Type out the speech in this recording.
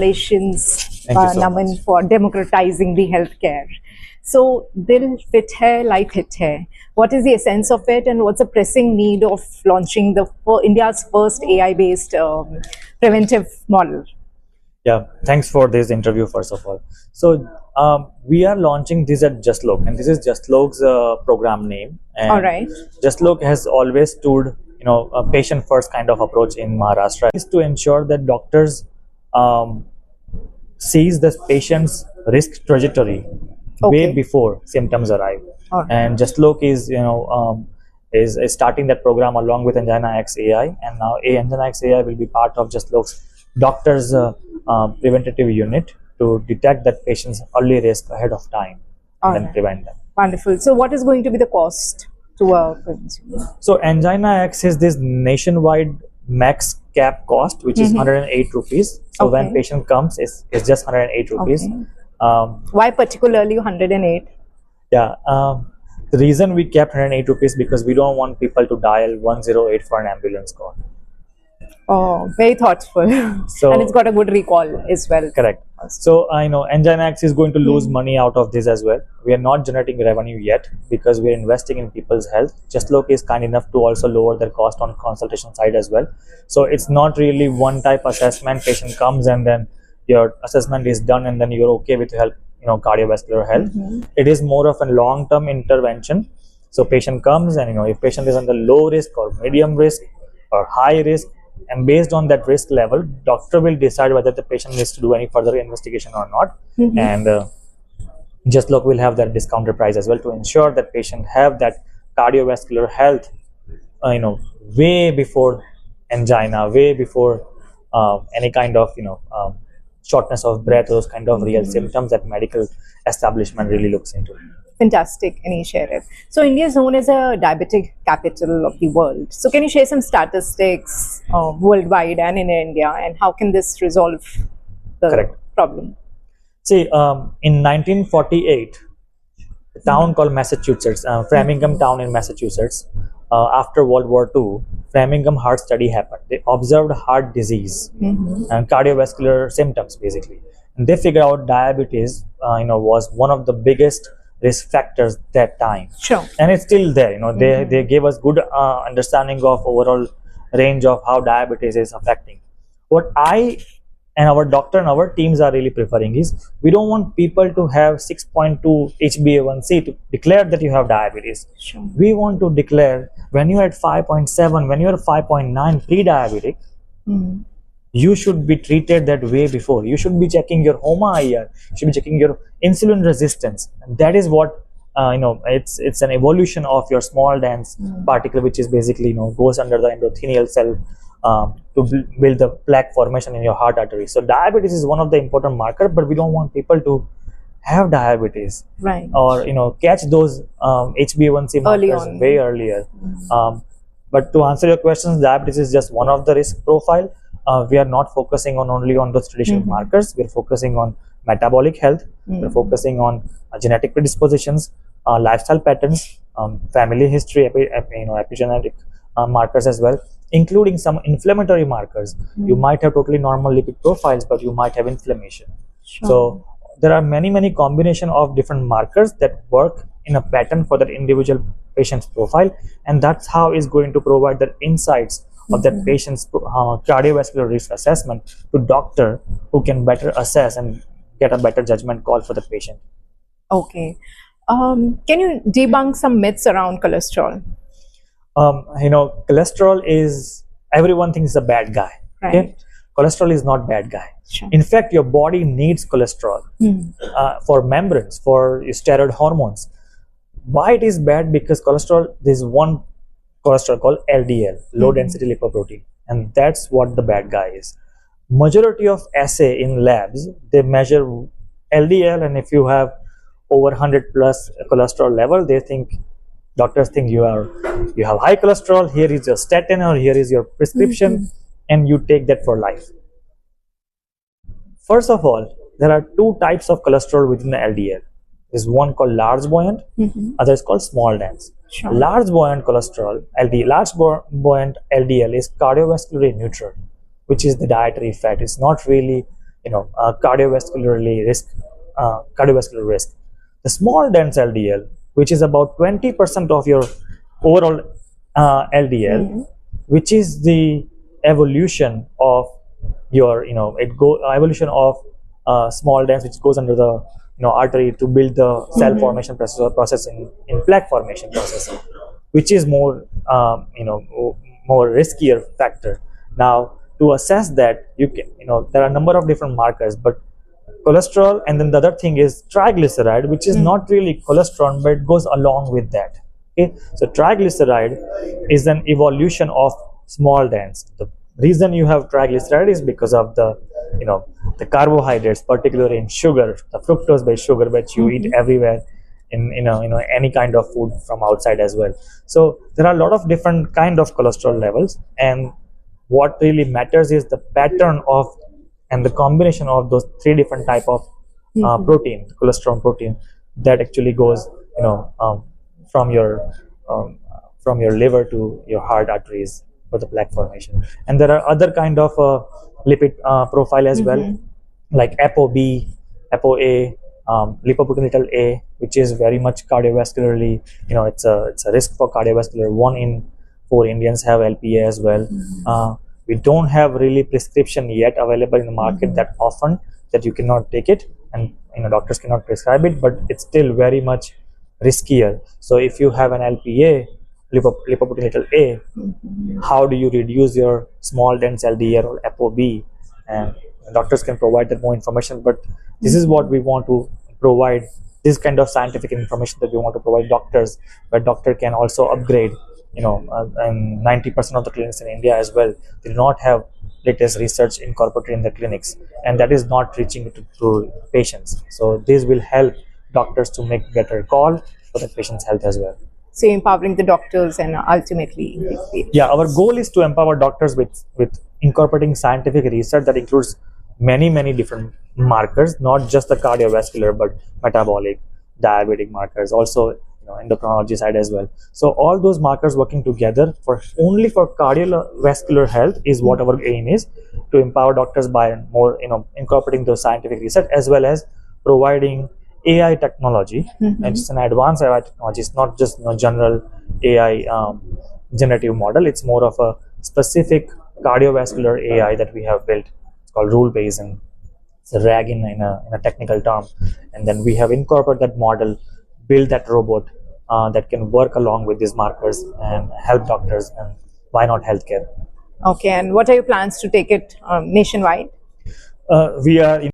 Congratulations, Thank you so Naman, much. for democratizing the healthcare. So, Dil fit hai, life hit hai. What is the essence of it, and what's the pressing need of launching India's first AI-based preventive model? Yeah, thanks for this interview, first of all. So, we are launching this at Jaslok, and this is Jaslok's program name. And All right. Jaslok has always stood, a patient-first kind of approach in Maharashtra is to ensure that doctors um, sees the patient's risk trajectory way Okay. before symptoms arrive. All right. And Jaslok is starting that program along with AnginaX AI, and now AnginaX AI will be part of Jaslok's doctors preventative unit to detect that patient's early risk ahead of time All and then right. prevent them. Wonderful. So, what is going to be the cost to a consumer? So AnginaX is this nationwide max cap cost, which is 108 rupees. So when Okay. patient comes, it's just 108 rupees. Okay. Um, Why particularly 108? yeah, the reason we kept 108 rupees because we don't want people to dial 108 for an ambulance call. Oh, very thoughtful. So And it's got a good recall as well. correct. So I know AnginaX is going to lose money out of this as well. We are not generating revenue yet because we are investing in people's health. Jaslok is kind enough to also lower their cost on consultation side as well. So it's not really one type assessment. Patient comes and then your assessment is done and then you're okay with health, cardiovascular health. It is more of a long-term intervention. So patient comes and if patient is under low risk or medium risk or high risk, and based on that risk level, doctor will decide whether the patient needs to do any further investigation or not. And Jaslok will have that discounted price as well to ensure that patient have that cardiovascular health, way before angina, way before any kind of shortness of breath, those kind of real symptoms that medical establishment really looks into. Fantastic initiative. So India is known as a diabetic capital of the world. So can you share some statistics worldwide and in India, and how can this resolve the Correct. problem? See, in 1948, a town called Massachusetts, Framingham town in Massachusetts, after World War II, Framingham heart study happened. They observed heart disease and cardiovascular symptoms basically, and they figured out diabetes, was one of the biggest risk factors that time. Sure. And it's still there. They gave us good understanding of overall range of how diabetes is affecting. What I and our doctor and our teams are really preferring is we don't want people to have 6.2 HbA1c to declare that you have diabetes. Sure. We want to declare when you're at 5.7, when you're 5.9 pre-diabetic, you should be treated that way before. You should be checking your HOMA IR, you should be checking your insulin resistance. And that is what it's an evolution of your small dense particle, which is basically goes under the endothelial cell to build the plaque formation in your heart artery. So diabetes is one of the important markers, but we don't want people to have diabetes, Right. or catch those HbA1c markers way earlier. But to answer your questions, diabetes is just one of the risk profile. We are not focusing on only on those traditional markers. We're focusing on metabolic health. We're focusing on genetic predispositions, lifestyle patterns, family history, epigenetic markers as well, including some inflammatory markers. You might have totally normal lipid profiles, but you might have inflammation. Sure. So there are many combination of different markers that work in a pattern for that individual patient's profile, and that's how is going to provide the insights of that patient's cardiovascular risk assessment to doctor, who can better assess and get a better judgment call for the patient. Okay. Can you debunk some myths around cholesterol? Cholesterol is, everyone thinks, a bad guy. Right. Okay? Cholesterol is not bad guy. Sure. In fact, your body needs cholesterol for membranes, for steroid hormones. Why it is bad? Because cholesterol, there's one cholesterol called LDL, low density lipoprotein, and that's what the bad guy is. Majority of assay in labs, they measure LDL, and if you have over 100 plus cholesterol level, doctors think you have high cholesterol. Here is your statin, or here is your prescription, and you take that for life. First of all, there are two types of cholesterol within the LDL. There's one called large buoyant, other is called small dense. Sure. Large buoyant cholesterol, large buoyant LDL is cardiovascularly neutral, which is the dietary fat. It's not really cardiovascular risk. The small dense LDL, which is about 20% of your overall LDL, which is the evolution of your evolution of small dense, which goes under the artery to build the cell formation process, or process in plaque formation process, which is more more riskier factor. Now, to assess that, there are a number of different markers, but cholesterol, and then the other thing is triglyceride, which is not really cholesterol, but it goes along with that. Okay, so triglyceride is an evolution of small dense. The reason you have triglyceride is because of the carbohydrates, particularly in sugar, the fructose based sugar, which you eat everywhere in any kind of food from outside as well. So there are a lot of different kind of cholesterol levels, and what really matters is the pattern of and the combination of those three different type of protein, cholesterol protein, that actually goes from your from your liver to your heart arteries for the plaque formation. And there are other kind of lipid profile as well, like ApoB, ApoA, lipoprotein A, which is very much cardiovascularly, it's a risk for cardiovascular. 1 in 4 Indians have LPA as well. We don't have really prescription yet available in the market that often that you cannot take it, and doctors cannot prescribe it, but it's still very much riskier. So if you have an LPA, lipoprotein A, how do you reduce your small dense LDL or ApoB? And doctors can provide that more information, but this is what we want to provide, this kind of scientific information that we want to provide doctors, where doctor can also upgrade. And 90% of the clinics in India as well, they do not have latest research incorporated in the clinics, and that is not reaching to patients. So this will help doctors to make better call for the patient's health as well. So empowering the doctors and ultimately, yeah, our goal is to empower doctors with incorporating scientific research that includes many different markers, not just the cardiovascular, but metabolic, diabetic markers, also endocrinology side as well. So all those markers working together for only for cardiovascular health is what our aim is, to empower doctors by more incorporating those scientific research, as well as providing AI technology. And it's an advanced AI technology. It's not just general AI generative model. It's more of a specific cardiovascular AI that we have built. It's called rule based, and it's a RAG in a technical term. And then we have incorporated that model, build that robot that can work along with these markers and help doctors, and why not healthcare. Okay, and what are your plans to take it nationwide? We are